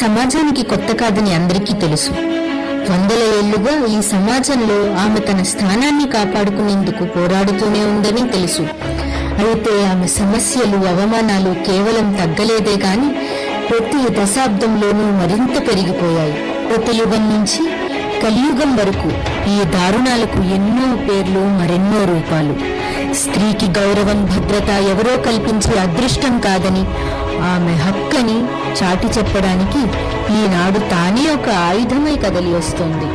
సమాజానికి కొత్త కాదని అందరికీ తెలుసు. వందల ఏళ్లుగా ఈ సమాజంలో ఆమె తన స్థానాన్ని కాపాడుకునేందుకు పోరాడుతూనే ఉందని తెలుసు. అయితే ఆమె సమస్యలు, అవమానాలు కేవలం తగ్గలేదే గాని ప్రతి దశాబ్దంలోనూ మరింత పెరిగిపోయాయి. కృతయుగం నుంచి కలియుగం వరకు ఈ దారుణాలకు ఎన్నో పేర్లు, మరెన్నో రూపాలు. స్త్రీకి గౌరవం, భద్రత ఎవరో కల్పించే అదృష్టం కాదని, ఆమె హక్కని చాటి చెప్పడానికి ఈనాడు తానే ఒక ఆయుధమై కదలి వస్తోంది.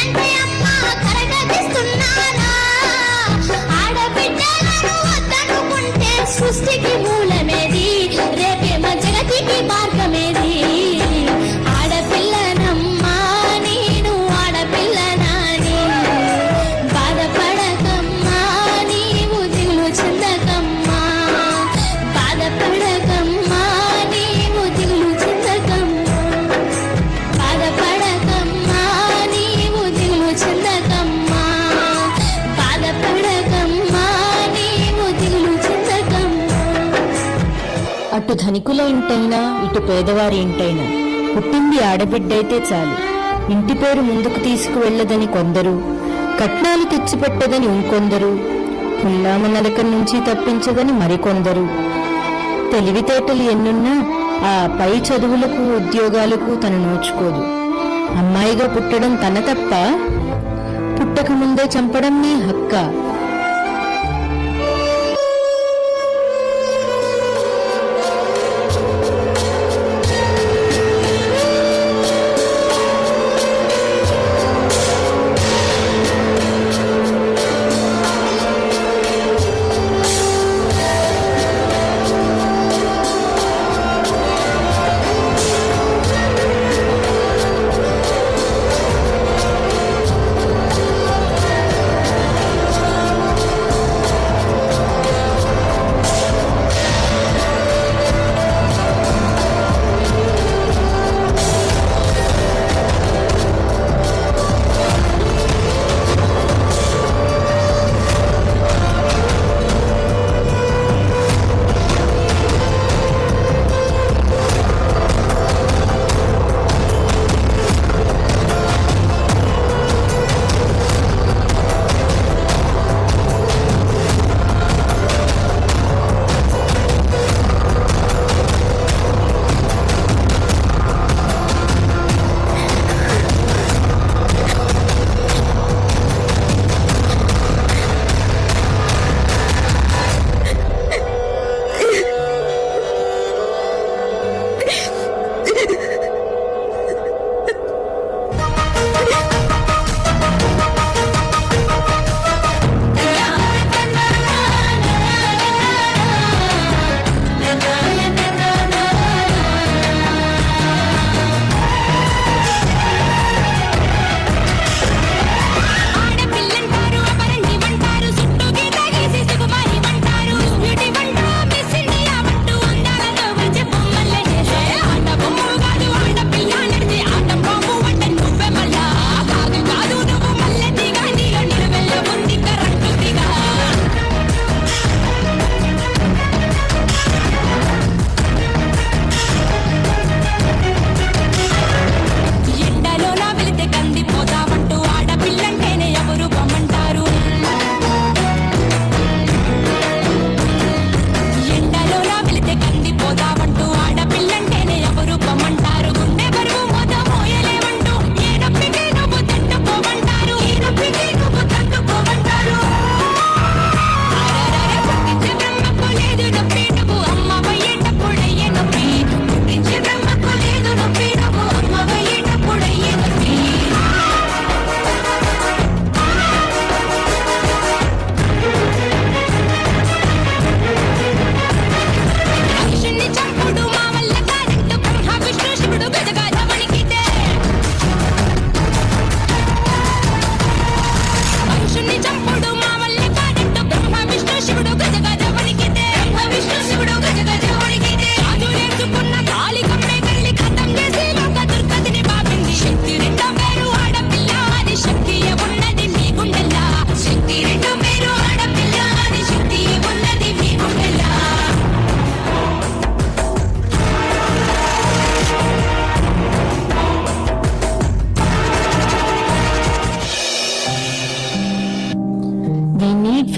అంటే అమ్మా కరగదిస్తున్నానా? ఆడబిడ్డలను వద్దనుకుంటే సృష్టికి మూలమేది, రేపేమ జగతికి మార్గమేది. ఆడపిల్లనమ్మా నేను, ఆడపిల్లనాని, బాధపడకమ్మా నీవు దిగులు చెందకమ్మా, బాధపడకమ్మా నీవు దిగులు చెందకమ్మా, బాధపడకమ్మా నీవు దిగులు చెందకమ్మా, బాధపడకమ్మా నీవు దిగులు చెందకమ్మా. అటు ధనికుల ఇంటైనా ఇటు పేదవారి ఇంటైనా పుట్టింది ఆడబిడ్డైతే చాలు. ఇంటి పేరు ముందుకు తీసుకువెళ్లదని కొందరు, కట్నాలు తెచ్చిపెట్టదని ఇంకొందరు, పుల్లామ నరకం నుంచి తప్పించదని మరికొందరు. తెలివితేటలు ఎన్నున్నా ఆ పై చదువులకు ఉద్యోగాలకు తను నోచుకోదు. అమ్మాయిగా పుట్టడం తన తప్ప, పుట్టక ముందే చంపడం నీ హక్క.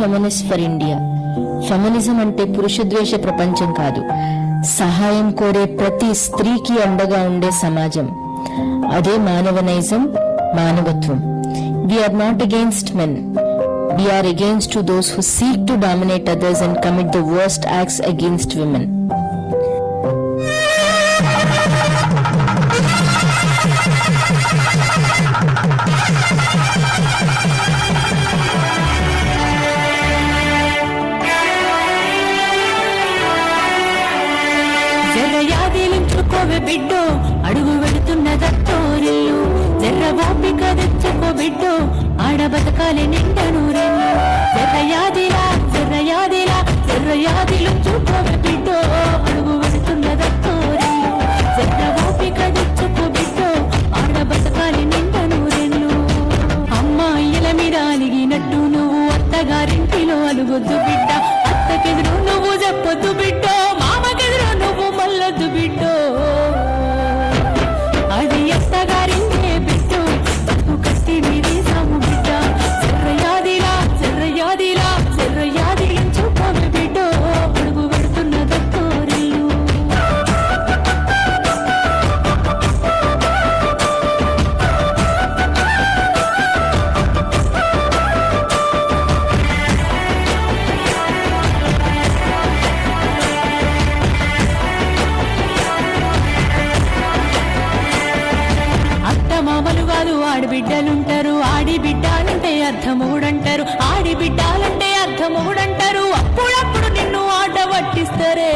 Feminist for India. ఫెమినిజం అంటే పురుషద్వేష ప్రపంచం కాదు, సహాయం కోరే ప్రతి స్త్రీకి అండగా ఉండే సమాజం. అదే మానవనైజం, మానవత్వం. We are not against men. We are against to those who seek to dominate others and commit the worst acts against women. జర్రయాదిలించుకోవే బిడ్డో అడుగు వెళుతున్న దత్తోరిల్లు జర్ర ఓపిక తెచ్చుకో బిడ్డో ఆడ బతకాలి నిండా నూరెల్లు జర్రయాదిలా జర్రయాదిలా జర్రయాదిలించుకోవే బిడ్డో అడుగు వెళుతున్న దత్తోరిల్లు జర్ర ఓపిక తెచ్చుకో బిడ్డో ఆడ బతకాలి నిండా నూరెల్లు అమ్మాయిల మీద అలిగినట్టు నువ్వు అత్తగారింటిలో అలుగొద్దు బిడ్డ అత్తకెదురు నువ్వు చెప్పొద్దు బిడ్డో మామకెదురు నువ్వు మల్లొద్దు బిడ్డో అది అత్తగారింటే బిడ్డో బతుకు కత్తి మీది సాము బిడ్డ జర్రయాదిలా జర్రయాదిలా జర్రయాదిలించుకోవే బిడ్డో అడుగు పెడుతున్న దత్తోరిల్లు మామలు కాదు ఆడిబిడ్డలుంటారు ఆడి బిడ్డాలంటే అర్థమూడంటారు ఆడి బిడ్డాలంటే అర్థమూడంటారు అప్పుడప్పుడు నిన్ను ఆట పట్టిస్తారే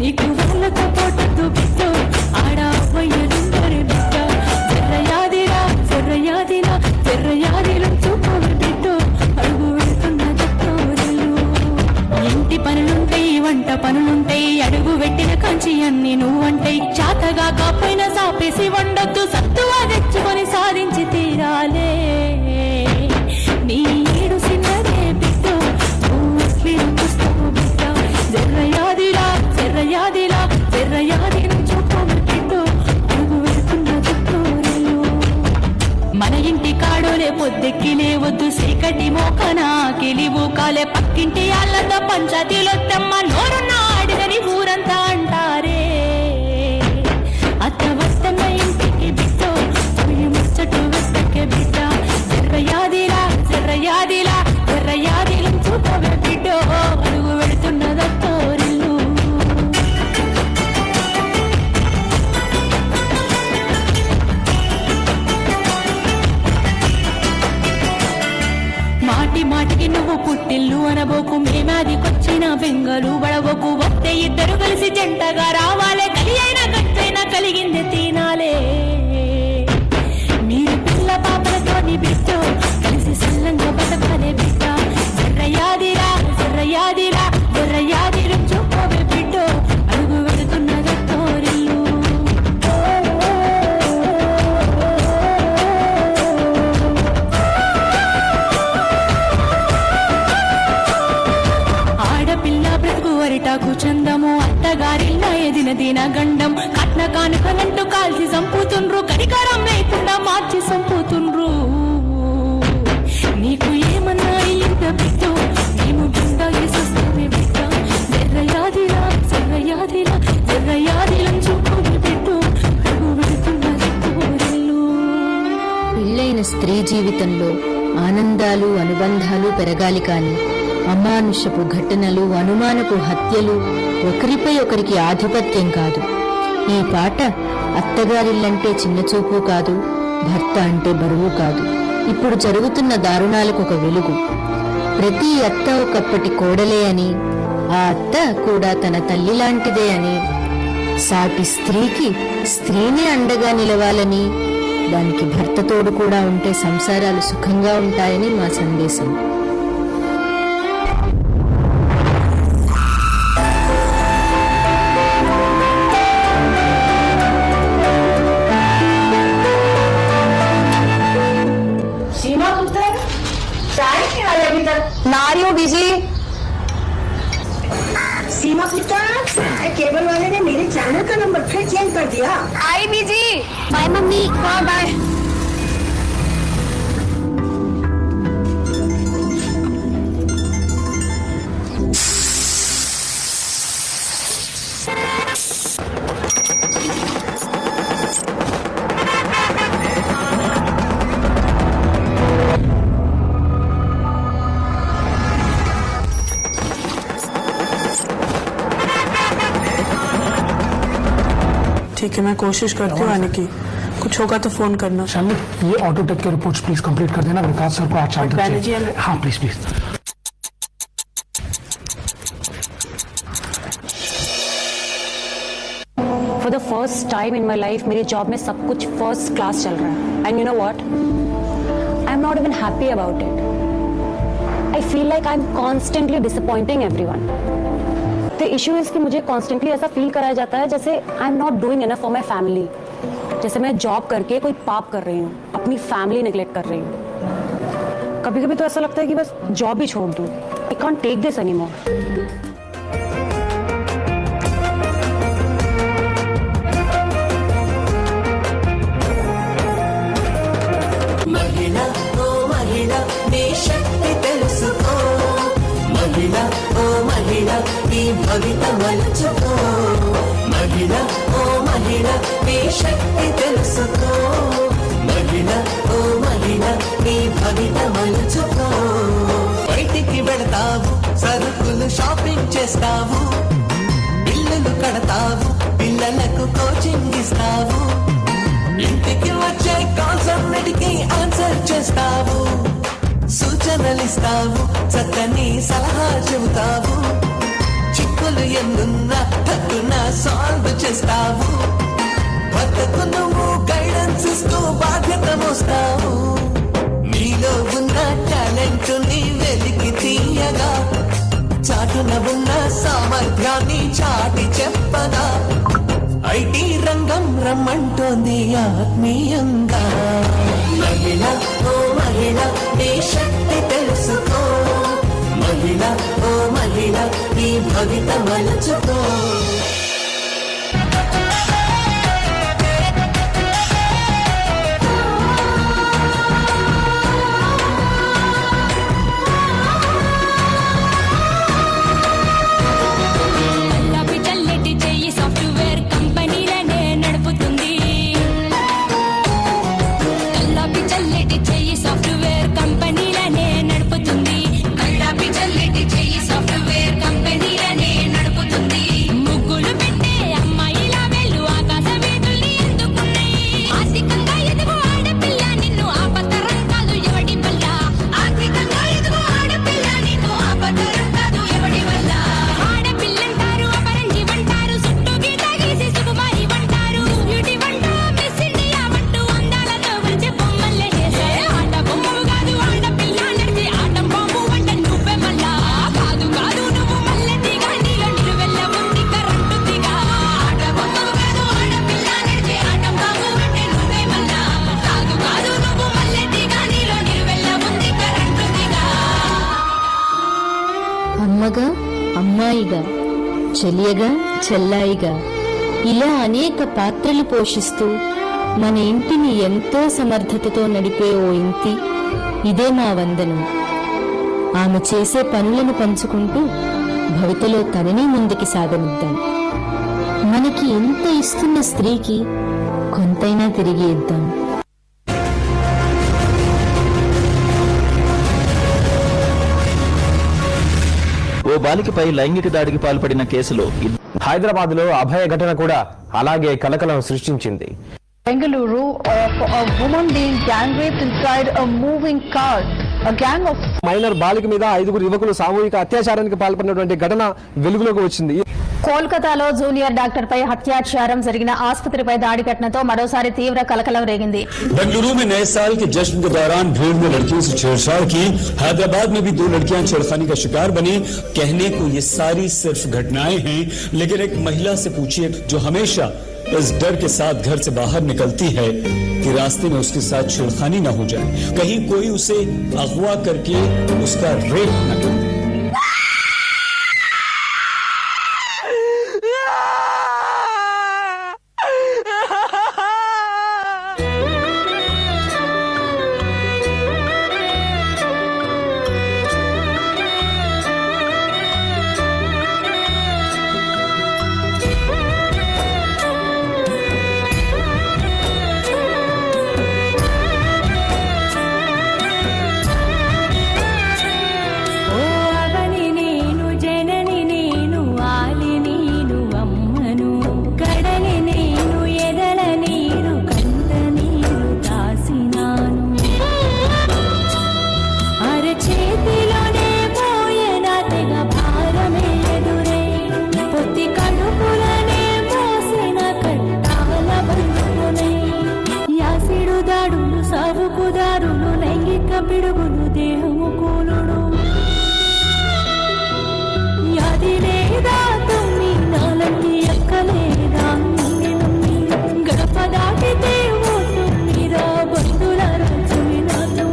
నీకు వాళ్ళతో పోటద్దు బిడ్డ ఆడ అవ్వయ్యలుంటారే బిడ్డ జర్రయాదిలా జర్రయాదిలా జర్రయాదిలో చూపవి బిడ్డ అడుగు వెళ్తున్న దత్తోరిల్లు ఇంటి పనులుంటాయి వంట పనులుంటాయి అడుగు పెట్టిన కంచి అన్ని నువ్వంటాయి చాతగా కాపోయినా సాపేసి వండొద్దు సత్తువా తెచ్చుకొని సాధించి తీరాలే నీ ఏడు సిన్నదే బిడ్డ నువ్వు బిడ్డ జర్రయాదిలా జర్రయాదిలా జర్రయాదిని చూపవి బిడ్డ అడుగు వెళ్తున్న దత్తోరిల్లు మన ఇంటి కాడోలే పొద్దెక్కి లేవద్దు చీకటి మోకన కిలివు కాలే పక్కింటి అల్లతో పంచాయతీలో తెమ్మ నోరున్న ఆడిదని ఊరంతా అంటారే అత్త వస్తన్న ఇంటికి బిడ్డ ముచ్చటు వెత్తకే బిడ్డ జర్రయాదిలా జర్రయాదిలా జర్రయాదిలం చూపవే బిడ్డ అడుగు వెళుతున్న దత్తోరిల్లు మాటి మాటికి నువ్వు పుట్టిల్లు అనబోకు మేమాదికొచ్చిన బెంగలు బడబోకు వస్తే ఇద్దరు కలిసి జంటగా రావాలే కలి అయినా గట్టైనా కలిగింది తినాలే మీరు పిల్ల పాపలతోని బిడ్డ కలిసి సల్లంగా బతకాలే బిడ్డ జర్రయాదిలా జర్రయాదిలా జర్రయాదిలు చూపవే బిడ్డ అడుగు వెళుతున్న దత్తోరిల్లు ఆడపిల్ల బ్రతుకు వరిటాకు చందము అత్తగారిల్ల ఎదిన దిన గండం కట్న కానుకలంటూ కాల్చి చంపుతుండ్రు కనికరం లేకుండా మార్చి చంపుతుండ్రు నీకు ఏమన్నా అయ్యింద బిడ్డ మేము గుండా వేసేస్తామే బిడ్డ జర్రయాదిలా జర్రయాదిలా జర్రయాదిలం చూపుని బిడ్డ అడుగు వెళుతున్న దత్తోరిల్లు పెళ్ళైన స్త్రీ జీవితంలో ఆనందాలు అనుబంధాలు పెరగాలి కాని అమానుషపు ఘటనలు అనుమానపు హత్యలు ఒకరిపై ఒకరికి ఆధిపత్యం కాదు. ఈ పాట అత్తగారిల్లంటే చిన్నచూపు కాదు, భర్త అంటే బరువు కాదు. ఇప్పుడు జరుగుతున్న దారుణాలకు ఒక వెలుగు. ప్రతి అత్త ఒకప్పటి కోడలే అని, ఆ అత్త కూడా తన తల్లి లాంటిదే అని, సాటి స్త్రీకి స్త్రీనే అండగా నిలవాలని, దానికి భర్త తోడు కూడా ఉంటే సంసారాలు సుఖంగా ఉంటాయని మా సందేశం. नारियो बिजी सीमा गुप्ता, केबल वाले ने मेरे चैनल का नंबर फिर चेंज कर दिया। हाय बीजी बाय मम्मी हाँ बाय। ठीक है, मैं कोशिश करती हूँ आने की। कुछ होगा तो फोन करना। शालिनी, ये ऑटो टेक के रिपोर्ट्स प्लीज कंप्लीट कर देना। विकास सर को आज शाम तक बैनर्जी चाहिए। हाँ please please. For the first time in my life मेरी जॉब में सब कुछ फर्स्ट क्लास चल रहा है and you know what, I am not even happy about it. I feel like I am constantly disappointing everyone. The issue is कि मुझे constantly ऐसा फील कराया जाता है जैसे I am not doing enough for my family, जैसे मैं job करके कोई पाप कर रही हूँ, अपनी फैमिली नेग्लेक्ट कर रही हूँ। कभी कभी तो ऐसा लगता है कि बस जॉब ही छोड़ दूँ। I can't take this anymore. మహిళ ఓ మహిళ నీ శక్తి తెలుసుకో, మహిళ ఓ మహిళ నీ భవిత మలుచుకో, మహిళ ఓ మహిళ నీ శక్తి తెలుసుకో, మహిళ ఓ మహిళ నీ భవిత మలుచుకో. బయటికి వెళతావు, సరుకులు షాపింగ్ చేస్తావు, బిల్లులు కడతావు, పిల్లలకు కోచింగ్ ఇస్తావు, ఇంటికి వచ్చే కాల్స్ అన్నిటికీ ఆన్సర్ చేస్తావు, సూచనలిస్తావు, చక్కని సలహా చెబుతావు, చిక్కులు ఎన్నున్నా తక్కున సాల్వ్ చేస్తావు, భర్తకు నువ్వు గైడెన్స్ ఇస్తూ బాధ్యత మోస్తావు. నీలో ఉన్న టాలెంట్ ని వెలికి తీయగా, చాటున ఉన్న సామర్థ్యాన్ని చాటి చెప్పగా, ఐటీ రంగం రమ్మంటోంది ఆత్మీయంగా. మహిళ ఓ మహిళ నీ శక్తి తెలుసుకో, మహిళ ఓ మహిళ నీ భవిత మలుచుకో. అమ్మగా, అమ్మాయిగా, చెలియగా, చెల్లాయిగా ఇలా అనేక పాత్రలు పోషిస్తూ మన ఇంటిని ఎంతో సమర్థతతో నడిపే ఓ ఇంటి, ఇదే మా వందనం. ఆమె చేసే పనులను పంచుకుంటూ భవితలో తనని ముందుకి సాగనిద్దాం. మనకి ఎంత ఇస్తున్న స్త్రీకి కొంతైనా తిరిగి ఇద్దాం. ఓ బాలికపై లైంగిక దాడికి పాల్పడిన కేసులో హైదరాబాద్ లో అభయ ఘటన కూడా అలాగే కలకలం సృష్టించింది. Bengaluru of a woman being gang raped inside a moving car. A gang of minor బాలిక మీద 5 యువకులు సామూహిక అత్యాచారానికి పాల్పడినటువంటి ఘటన వెలుగులోకి వచ్చింది. కోల్కతాలో జూనియర్ డాక్టర్ పై హత్యాచారం జరిగిన ఆసుపత్రిపై దాడి ఘటనతో మరోసారి తీవ్ర కలకలం రేగింది. बेंगलुरु में नए साल के जश्न के दौरान भीड़ में लड़कियों से छेड़छाड़ की। हैदराबाद में भी 2 लड़कियां छेड़खानी का शिकार बनी। कहने को ये सारी सिर्फ घटनाएं हैं, लेकिन एक महिला से पूछिए जो हमेशा इस डर के साथ घर से बाहर निकलती है कि रास्ते में उसके साथ छेड़खानी न हो जाए, कहीं कोई उसे अगवा करके उसका रेप न करे। తప్పులకు దారులు లైంగిక పిడుగులు దేహము కూలుడు యాది లేదా తమ్మి నాలంటి ఎక్కలేదా గడప దాటితే ఓటురా బంధుల రాజుని నాతో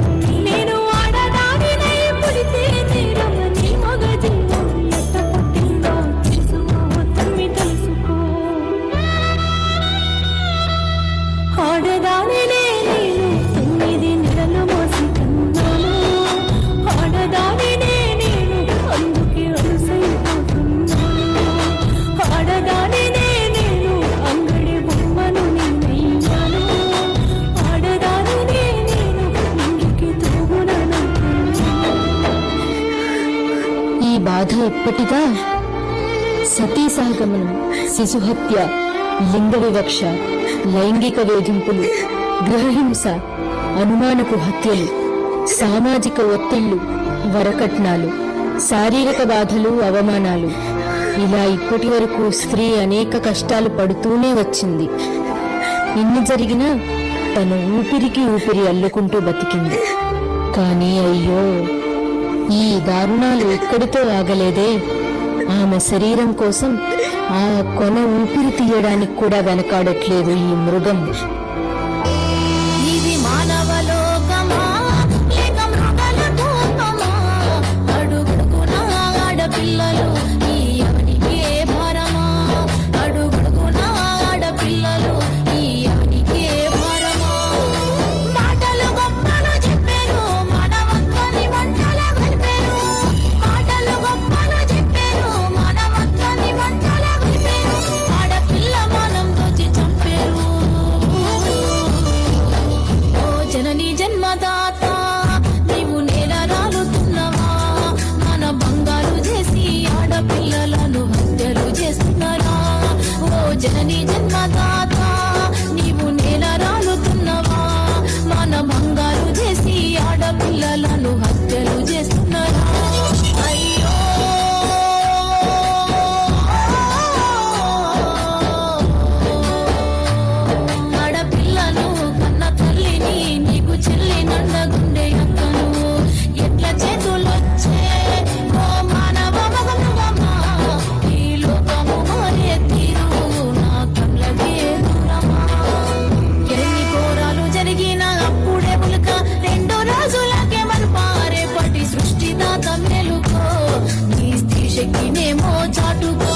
నేను ఆడదానినై పుడితే తీరమని మగ జీవం ఎట్ట పుట్టిందో తెలుసుకో తమ్మి తెలుసుకో ఆడదానినే నేను 9 నెలలు మోసి కన్నాను ఆడదానినే నేను అందుకే అలసైపోతున్నాను ఆడదానినే నేను అంగడి బొమ్మను నేనయ్యాను ఆడదానినే నేను ఇంటికి తోగునను ఈ బాధ ఎప్పటిదా? సతీ సహగమనం, శిశుహత్య, లింగ వివక్ష, లైంగిక వేధింపులు, గృహహింస, అనుమానపు హత్యలు, సామాజిక ఒత్తిళ్లు, వరకట్నాలు, శారీరక బాధలు, అవమానాలు, ఇలా ఇప్పటి వరకు స్త్రీ అనేక కష్టాలు పడుతూనే వచ్చింది. ఇన్ని జరిగినా తను ఊపిరికి ఊపిరి అల్లుకుంటూ బతికింది. కానీ అయ్యో, ఈ దారుణాలు ఎక్కడితో ఆగలేదే. ఆమె శరీరం కోసం ఆ కొన ఊపిరి తీయడానికి కూడా వెనకాడట్లేదు ఈ మృగం. ఇది మానవ లోకమా లేక మృగాల కోపమా అడుగుడుగున ఆడపిల్లలు ఈ అవనికి భారమా అడుగుడుగున ఆడపిల్లలు ఈ అవనికి భారమా మాటలు గొప్పలు చెప్పారు మానవత్వాన్ని మంటల కలిపారు మాటలు గొప్పలు చెప్పారు మానవత్వాన్ని మంటల కలిపారు ఆడపిల్ల మనం దోచి చంపారు ఓ జనని జన్మదాత నీవు నేల రాలుతున్నవా మన బంగారు చేసి ఆడపిల్లలను హత్యలు చేస్తున్నారా ఓ జనని జన్మదాత నీవు నేల రాలుతున్నవా మన బంగారు చేసి ఆడపిల్లలను హత్యలు చేస్తున్నారా అయ్యో ఆడపిల్లను కన్న తల్లిని నీకు చెల్లి నండగుండే అక్కను ఎట్ల చేతులొచ్చే ఓ మానవ మగమృగమా ఈ లోకము మారే తీరు నా కళ్ళకే దూరమా ఎన్ని ఘోరాలు జరిగిన అప్పుడే ఉలక 2 రోజులకే మరుపారే పటి సృష్టిదాత మేలుకో నీ స్త్రీ శక్తినేమో చాటుకో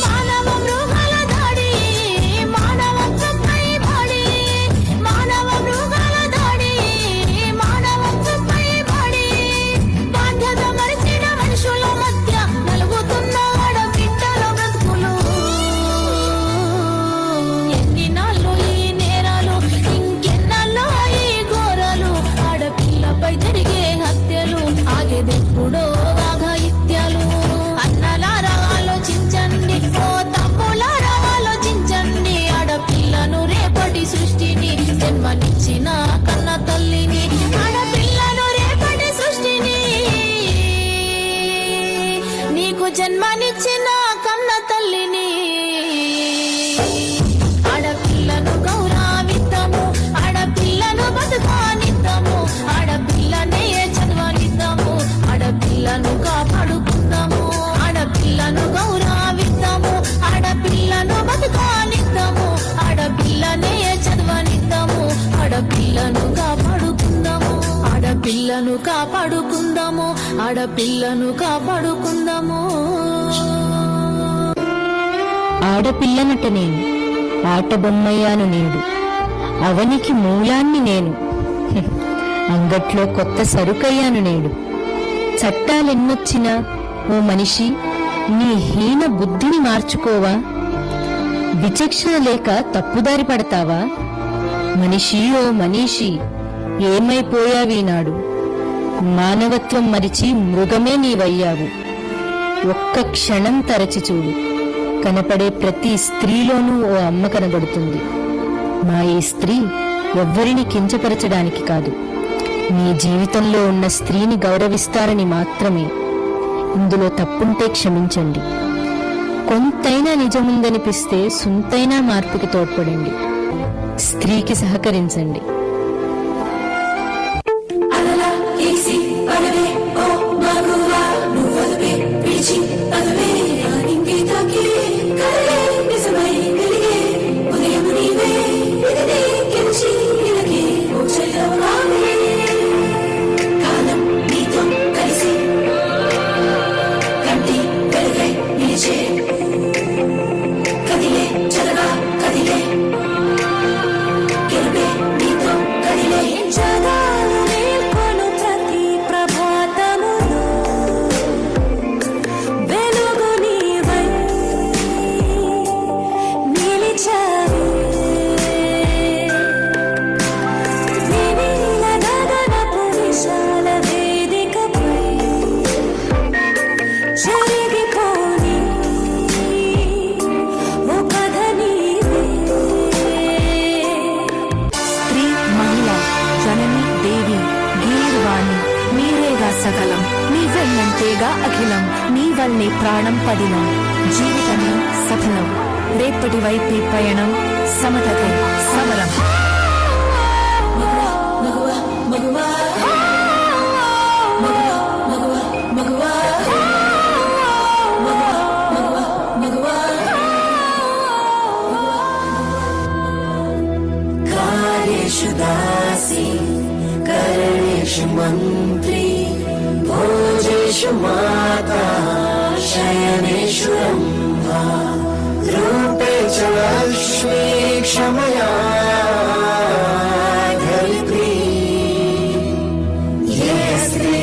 మానవ మృగాల దాడి మానవత్వంపై పడి మానవ మృగాల దాడి మానవత్వంపై పడి బాధ్యత మరిచిన మనుషుల మధ్య నలుగుతున్న ఆడబిడ్డల బ్రతుకులు ఎన్ని నాళ్ళు ఈ నేరాలు ఇంకెన్నాళ్ళు ఈ ఘోరాలు ఆడపిల్లపై జరిగే హత్యలు ఆగేదెప్పుడో ఆఘాయిత్యాలు అన్నలారా ఆలోచించండి ఓ తమ్ములారా ఆలోచించండి ఆడపిల్లను రేపటి సృష్టిని జన్మనిచ్చిన కన్న తల్లిని ఆడపిల్లను రేపటి సృష్టిని నీకు జన్మనిచ్చిన కన్న తల్లిని ఆడపిల్లను గౌరవిద్దాము ఆడపిల్లను బతుకానిద్దాము ఆడపిల్లనే చదవనిద్దాము ఆడపిల్లను కాపాడుకుందాము ఆడపిల్లను గౌరవిద్దాము ఆడపిల్లను బతుకానిద్దాము ఆడపిల్లనే చదవనిద్దాము ఆడపిల్లను కాపాడుకుందాము ఆడపిల్లను కాపాడుకుందాము ఆడపిల్లను కాపాడుకుందాము ఆడపిల్లనట నేను, ఆట బొమ్మయ్యాను నేడు, అవనికి మూలాన్ని నేను, అంగట్లో కొత్త సరుకయ్యాను నేడు. చట్టాలెన్నొచ్చినా ఓ మనిషి నీ హీన బుద్ధిని మార్చుకోవా? విచక్షణ లేక తప్పుదారి పడతావా? మనిషి ఓ మనీషి ఏమైపోయావీనాడు? మానవత్వం మరిచి మృగమే నీవయ్యావు. ఒక్క క్షణం తరచి చూడు, కనపడే ప్రతి స్త్రీలోనూ ఓ అమ్మ కనబడుతుంది. మా ఈ స్త్రీ ఎవ్వరిని కించపరచడానికి కాదు, మీ జీవితంలో ఉన్న స్త్రీని గౌరవిస్తారని మాత్రమే. ఇందులో తప్పుంటే క్షమించండి. కొంతైనా నిజముందనిపిస్తే సుంతైనా మార్పుకి తోడ్పడండి. స్త్రీకి సహకరించండి. కాలం నీతో కలిసి కంటి వెలుగై నిలిచే కదిలే చదగా కదిలే గెలుపే నీతో కదిలే జగాలు మేల్కొను ప్రతి ప్రభాతములో వెలుగు నీవై నిలిచావే. వినీల గగనపు విశాల వేదికపై జరిగిపోని ఓ కథ నీవే. స్త్రీ మహిళ జనని దేవి గీర్వాణి మీరేగా సకలం నీ వెన్నంతేగా అఖిలం నీ వల్లే ప్రాణం పదిలం జీవితమే సఫలం రేపటి వైపే పయనం సమతకై సమరం. మగువా మగువా మగువా మగువా మగువా మగువా మగువా కార్యేషు దాసి కరణేషు మంత్రి భోజేషు మాతా శయనేషు రంభా రూపే చ లక్ష్మీ క్షమయా ధరిత్రీ ये स्त्री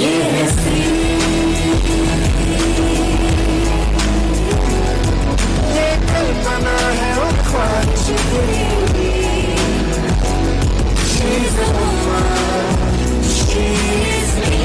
ये स्त्री ये कल्पना है और ख्वाहिश पूरी She's a woman, she's me.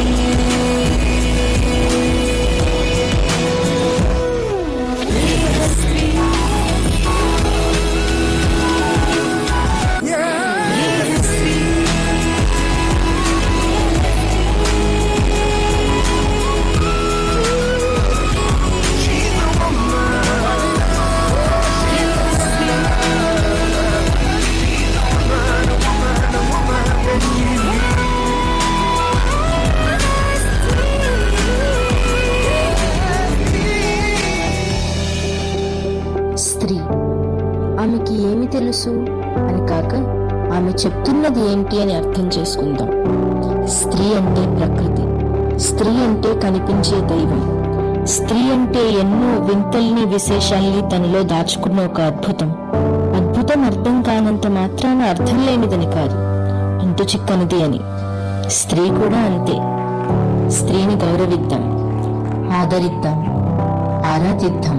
స్త్రీ ఆమెకి ఏమి తెలుసు అని కాక ఆమె చెప్తున్నది ఏంటి అని అర్థం చేసుకుందాం. స్త్రీ అంటే ప్రకృతి, స్త్రీ అంటే కనిపించే దైవం, స్త్రీ అంటే ఎన్నో వింతల్ని విశేషాల్ని తనలో దాచుకున్న ఒక అద్భుతం. అద్భుతం అర్థం కానంత మాత్రాన అర్థం లేనిదని కాదు, అంతు చిక్కనిది అని. స్త్రీ కూడా అంతే. స్త్రీని గౌరవిద్దాం, ఆదరిద్దాం, ఆరాధిద్దాం.